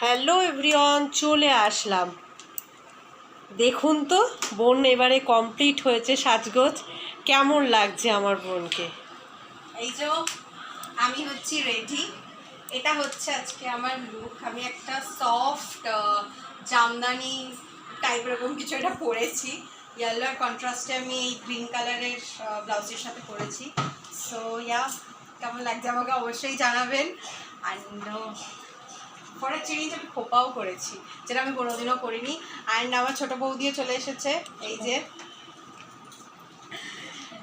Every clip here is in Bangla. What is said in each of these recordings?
হ্যালো এভরিওয়ান, চলে আসলাম। দেখুন তো বোন এবারে কমপ্লিট হয়েছে সাজগোজ। কেমন লাগছে আমার বোনকে? এই যে আমি হচ্ছি রেডি। এটা হচ্ছে আজকে আমার লুক। আমি একটা সফট জামদানি টাইপ এরকম কিছু একটা পরেছি। ইয়েলো আর কন্ট্রাস্টে আমি এই গ্রিন কালারের ব্লাউজের সাথে পরেছি। সো ইয়া, কেমন লাগছে আমাকে অবশ্যই জানাবেন। অ্যান্ড পরে চেঞ্জ আমি খোপাও করেছি, যেটা আমি কোনোদিনও করিনি। অ্যান্ড আমার ছোটো বৌদিও চলে এসেছে। এই যে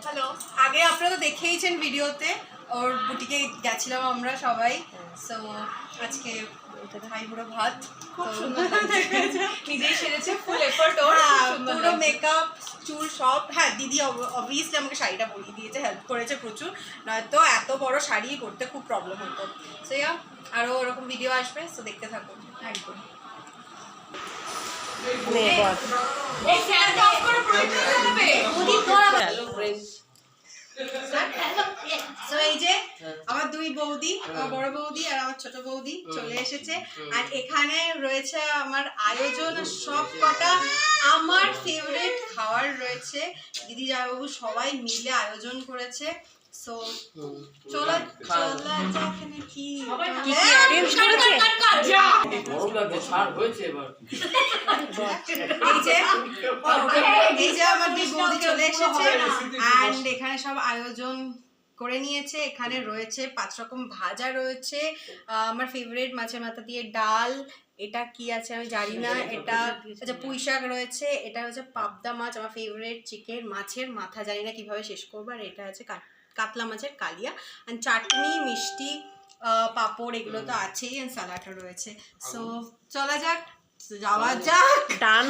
হ্যালো, আগে আপনারা তো দেখেইছেন ভিডিওতে, ওর বুটিকে গেছিলাম আমরা সবাই। সো আজকে ভাই পুরো ভাত, খুব সুন্দর নিজেই সেরেছে, ফুল এফোর্ট ওর, পুরো মেকআপ চুল সব। হ্যাঁ, দিদি অবভিয়াসলি আমাকে শাড়িটা পরিয়ে দিয়েছে, হেল্প করেছে প্রচুর, নয়তো এত বড় শাড়ি পরতে খুব প্রবলেম হতো। সো ইয়া, আরও ওরকম ভিডিও আসবে, সো দেখতে থাকুন একদম। তো এই যে আমার দুই বৌদি, আমার বড় বৌদি আর আমার ছোট বৌদি চলে এসেছে। আর এখানে রয়েছে আমার আয়োজন, সব কটা আমার ফেভারিট খাবার রয়েছে। দিদি জামাইবাবু সবাই মিলে আয়োজন করেছে। সো চলো চলো এখানে কি এই যে আমার দুই বৌদি চলে এসেছে অ্যান্ড এখানে সব আয়োজন করে নিয়েছে। এখানে রয়েছে 5 রকম ভাজা রয়েছে, আমার ফেভারিট মাছের মাথা দিয়ে ডাল, এটা কি আছে আমি জানি না, এটা আচ্ছা পুঁই শাক রয়েছে, এটা হচ্ছে পাবদা মাছ আমার ফেভারিট, চিকেন মাছের মাথা জানি না কিভাবে শেষ করবো, আর এটা আছে কাতলা মাছের কালিয়া, আর চাটনি মিষ্টি পাঁপড় এগুলো তো আছেই, আর স্যালাডও রয়েছে। সো চলা যাক, যাওয়া যাক। ডান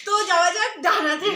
তো যাওয়া যাক ডানাতে।